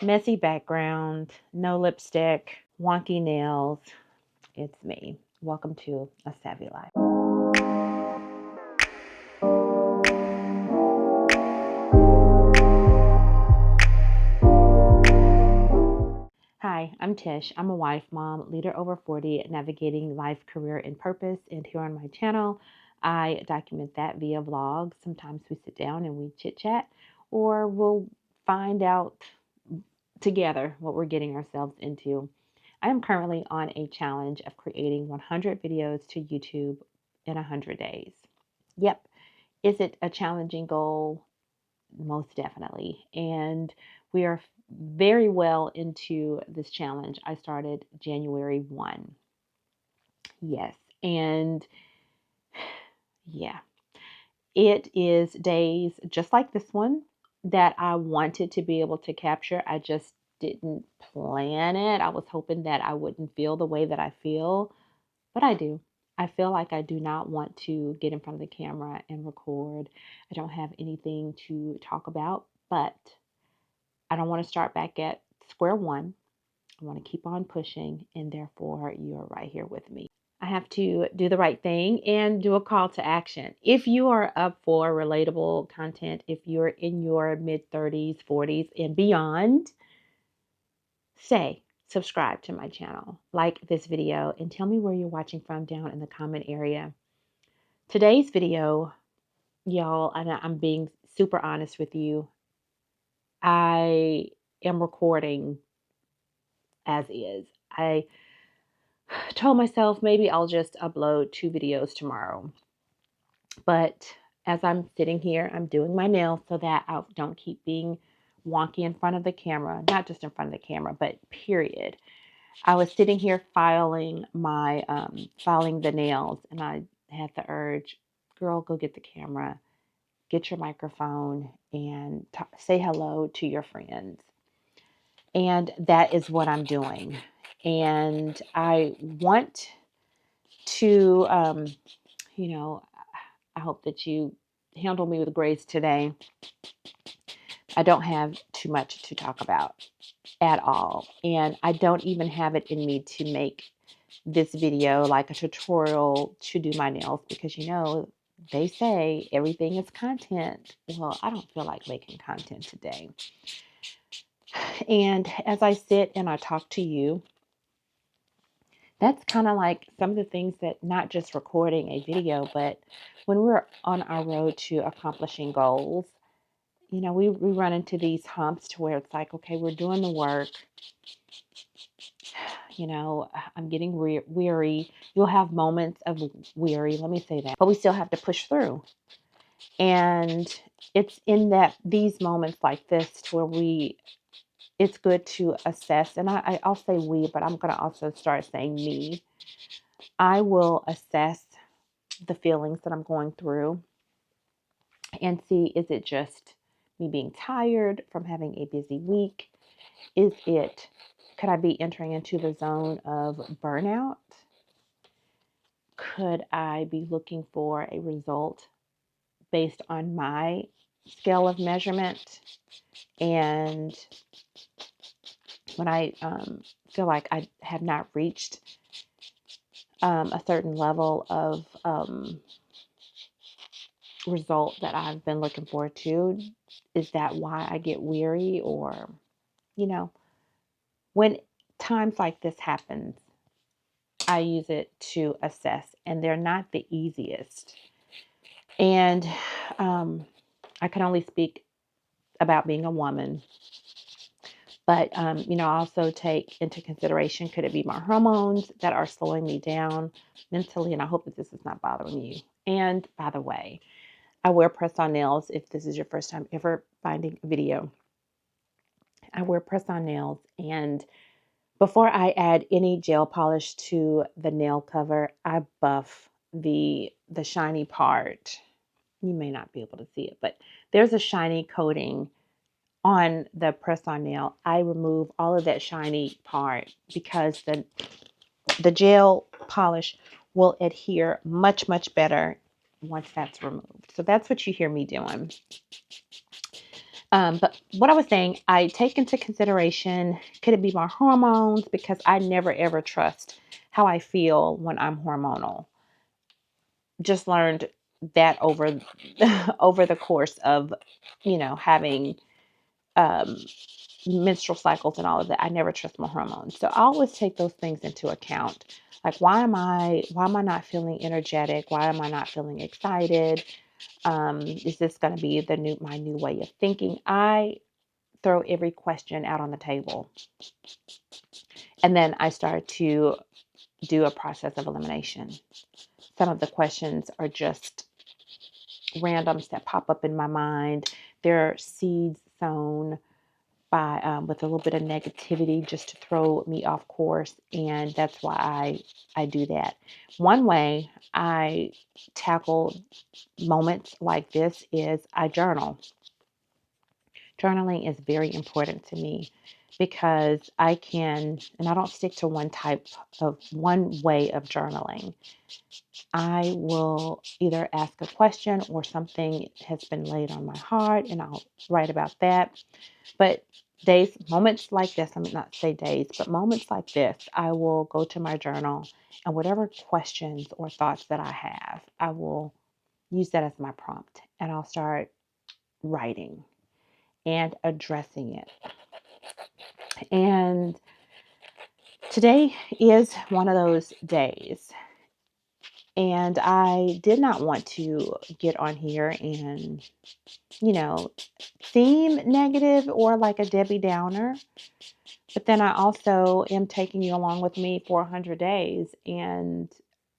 Messy background, no lipstick, wonky nails. It's me. Welcome to A Savvy Life. Hi, I'm Tish. I'm a wife, mom, leader over 40, navigating life, career, and purpose. And here on my channel, I document that via vlogs. Sometimes we sit down and we chit chat, or we'll find out together what we're getting ourselves into. I am currently on a challenge of creating 100 videos to YouTube in 100 days. Yep. Is it a challenging goal? Most definitely. And we are very well into this challenge. I started January 1. Yes. And yeah, it is days just like this one that I wanted to be able to capture. I just didn't plan it. I was hoping that I wouldn't feel the way that I feel, but I do. I feel like I do not want to get in front of the camera and record. I don't have anything to talk about, but I don't want to start back at square one. I want to keep on pushing, and therefore you're right here with me. I have to do the right thing and do a call to action. If you are up for relatable content, if you're in your mid 30s, 40s, and beyond, subscribe to my channel, like this video, and tell me where you're watching from down in the comment area. Today's video, y'all, and I'm being super honest with you, I am recording as is. I told myself maybe I'll just upload 2 videos tomorrow. But as I'm sitting here, I'm doing my nails so that I don't keep being wonky in front of the camera, not just in front of the camera, but period. I was sitting here filing the nails, and I had the urge, girl, go get the camera, get your microphone, and say hello to your friends. And that is what I'm doing. And I want to, I hope that you handle me with grace today. I don't have too much to talk about at all. And I don't even have it in me to make this video like a tutorial to do my nails because, they say everything is content. Well, I don't feel like making content today. And as I sit and I talk to you, that's kind of like some of the things that not just recording a video, but when we're on our road to accomplishing goals, we run into these humps to where it's like, okay, we're doing the work. I'm getting weary. You'll have moments of weary, let me say that, but we still have to push through. And it's in these moments like this to where it's good to assess. And I'll say we, but I'm going to also start saying me. I will assess the feelings that I'm going through and see, is it just me being tired from having a busy week? Could I be entering into the zone of burnout? Could I be looking for a result based on my scale of measurement? And when I feel like I have not reached a certain level of result that I've been looking forward to, is that why I get weary? Or, when times like this happens, I use it to assess, and they're not the easiest. And I can only speak about being a woman, but I also take into consideration, could it be my hormones that are slowing me down mentally? And I hope that this is not bothering you. And by the way, I wear press-on nails. If this is your first time ever finding a video, I wear press-on nails, and before I add any gel polish to the nail cover, I buff the shiny part. You may not be able to see it, but there's a shiny coating on the press-on nail. I remove all of that shiny part because the gel polish will adhere much, much better once that's removed. So that's what you hear me doing. But what I was saying, I take into consideration, could it be my hormones? Because I never ever trust how I feel when I'm hormonal. Just learned that over over the course of, having um, menstrual cycles and all of that. I never trust my hormones. So I always take those things into account. Like why am I not feeling energetic? Why am I not feeling excited? Is this going to be my new way of thinking? I throw every question out on the table. And then I start to do a process of elimination. Some of the questions are just randoms that pop up in my mind. They're seeds sown by with a little bit of negativity just to throw me off course, and that's why I do that. One way I tackle moments like this is I journal. Journaling is very important to me because and I don't stick to one way of journaling. I will either ask a question or something has been laid on my heart and I'll write about that. But moments like this, I mean, not say days, but moments like this, I will go to my journal and whatever questions or thoughts that I have, I will use that as my prompt and I'll start writing and addressing it. And today is one of those days. And I did not want to get on here and, you know, seem negative or like a Debbie Downer. But then I also am taking you along with me for 100 days. And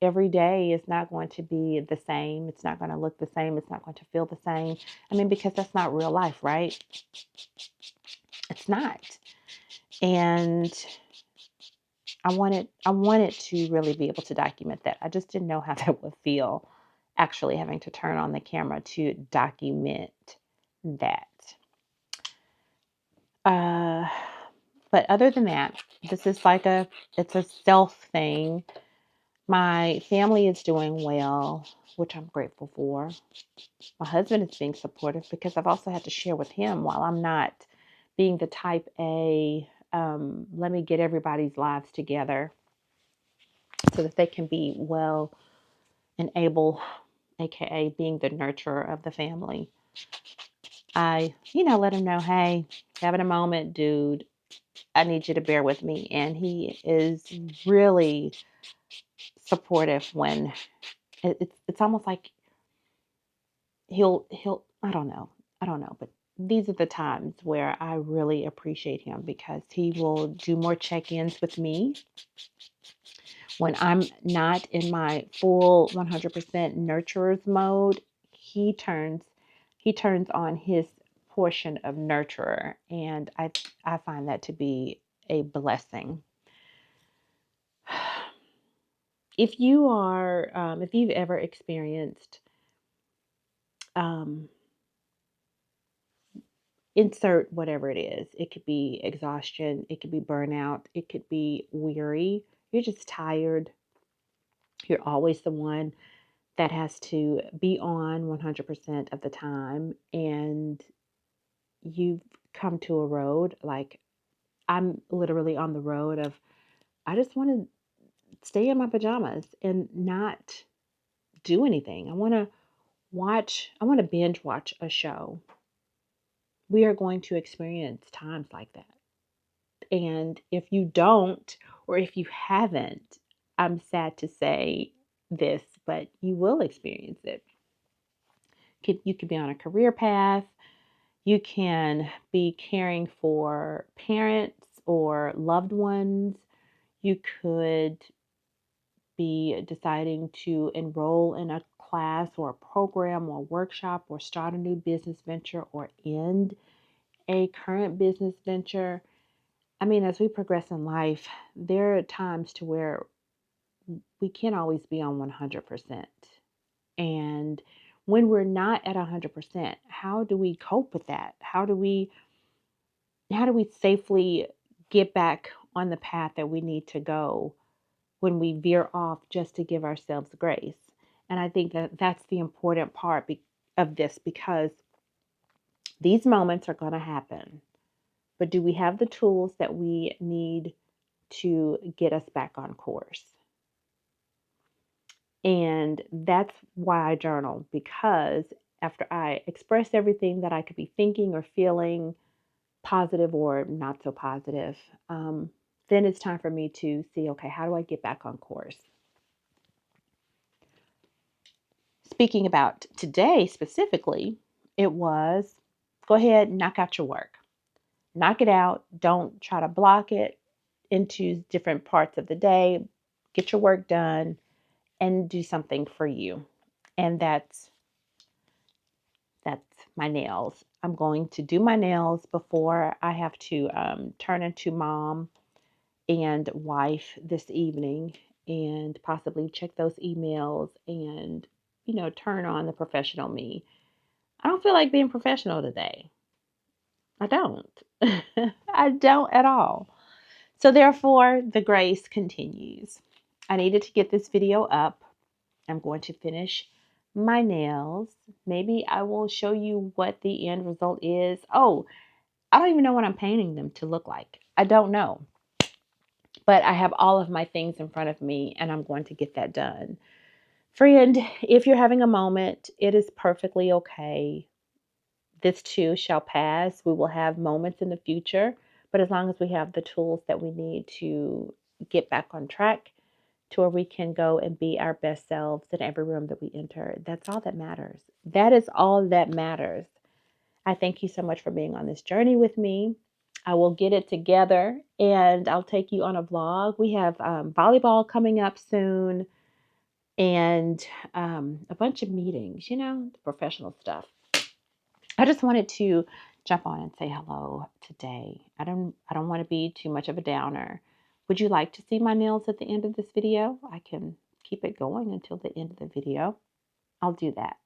every day is not going to be the same. It's not going to look the same. It's not going to feel the same. I mean, because that's not real life, right? It's not. And I wanted to really be able to document that. I just didn't know how that would feel actually having to turn on the camera to document that. Uh, but other than that, this is it's a self thing. My family is doing well, which I'm grateful for. My husband is being supportive because I've also had to share with him while I'm not being the type A, let me get everybody's lives together so that they can be well and able, aka being the nurturer of the family. I, let him know, hey, having a moment, dude. I need you to bear with me. And he is really supportive when it's almost like he'll I don't know, but these are the times where I really appreciate him because he will do more check-ins with me when I'm not in my full 100% nurturers mode. He turns on his portion of nurturer, and I find that to be a blessing. If you've ever experienced, um, insert whatever it is, it could be exhaustion, it could be burnout, it could be weary, you're just tired, you're always the one that has to be on 100% of the time, and you've come to a road like I'm literally on the road of I just want to stay in my pajamas and not do anything. I want to binge watch a show. We are going to experience times like that. And if you don't, or if you haven't, I'm sad to say this, but you will experience it. You could be on a career path. You can be caring for parents or loved ones. You could be deciding to enroll in a class or a program or workshop or start a new business venture or end a current business venture. I mean, as we progress in life, there are times to where we can't always be on 100%. And when we're not at 100%, how do we cope with that? How do we safely get back on the path that we need to go when we veer off just to give ourselves grace? And I think that that's the important part of this because These moments are going to happen, but do we have the tools that we need to get us back on course? And that's why I journal, because after I express everything that I could be thinking or feeling, positive or not so positive, then it's time for me to see, okay, how do I get back on course? Speaking about today specifically, it was go ahead and knock out your work. Knock it out. Don't try to block it into different parts of the day. Get your work done and do something for you. And that's my nails. I'm going to do my nails before I have to turn into mom and wife this evening and possibly check those emails and, turn on the professional me. I don't feel like being professional today. I don't. I don't at all. So therefore, the grace continues. I needed to get this video up. I'm going to finish my nails. Maybe I will show you what the end result is. Oh, I don't even know what I'm painting them to look like. I don't know. But I have all of my things in front of me and I'm going to get that done. Friend, if you're having a moment, it is perfectly okay. This too shall pass. We will have moments in the future, but as long as we have the tools that we need to get back on track to where we can go and be our best selves in every room that we enter, that's all that matters. That is all that matters. I thank you so much for being on this journey with me. I will get it together and I'll take you on a vlog. We have volleyball coming up soon and a bunch of meetings, the professional stuff. I just wanted to jump on and say hello today. I don't want to be too much of a downer. Would you like to see my nails at the end of this video? I can keep it going until the end of the video. I'll do that.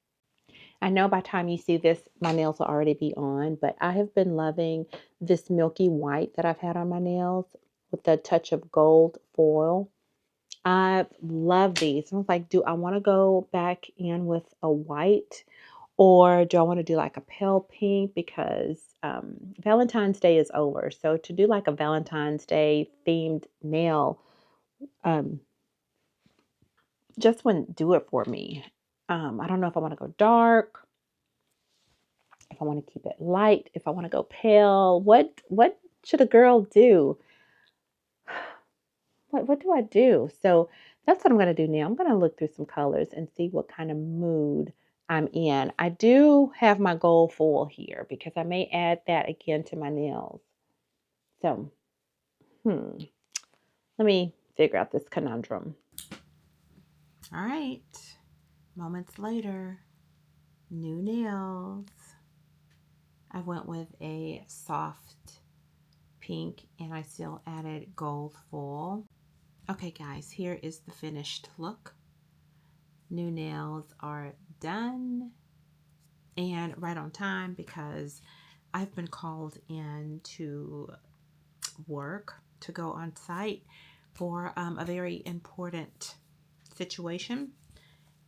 I know by the time you see this, my nails will already be on, but I have been loving this milky white that I've had on my nails with the touch of gold foil. I love these. I was like, do I want to go back in with a white or do I want to do like a pale pink? Because Valentine's Day is over. So to do like a Valentine's Day themed nail, um, just wouldn't do it for me. I don't know if I want to go dark, if I want to keep it light, if I want to go pale. What should a girl do? What do I do? So that's what I'm going to do now. I'm going to look through some colors and see what kind of mood I'm in. I do have my gold foil here because I may add that again to my nails. So, let me figure out this conundrum. All right. Moments later, new nails. I went with a soft pink and I still added gold foil. Okay, guys, here is the finished look. New nails are done and right on time because I've been called in to work to go on site for a very important situation.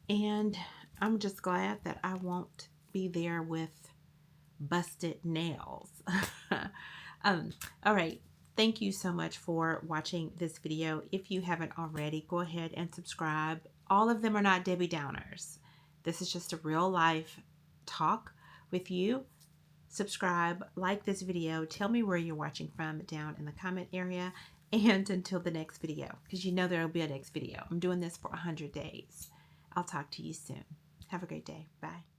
And I'm just glad that I won't be there with busted nails. All right. Thank you so much for watching this video. If you haven't already, go ahead and subscribe. All of them are not Debbie Downers. This is just a real life talk with you. Subscribe, like this video, tell me where you're watching from down in the comment area. And until the next video, because you know there will be a next video. I'm doing this for 100 days. I'll talk to you soon. Have a great day. Bye.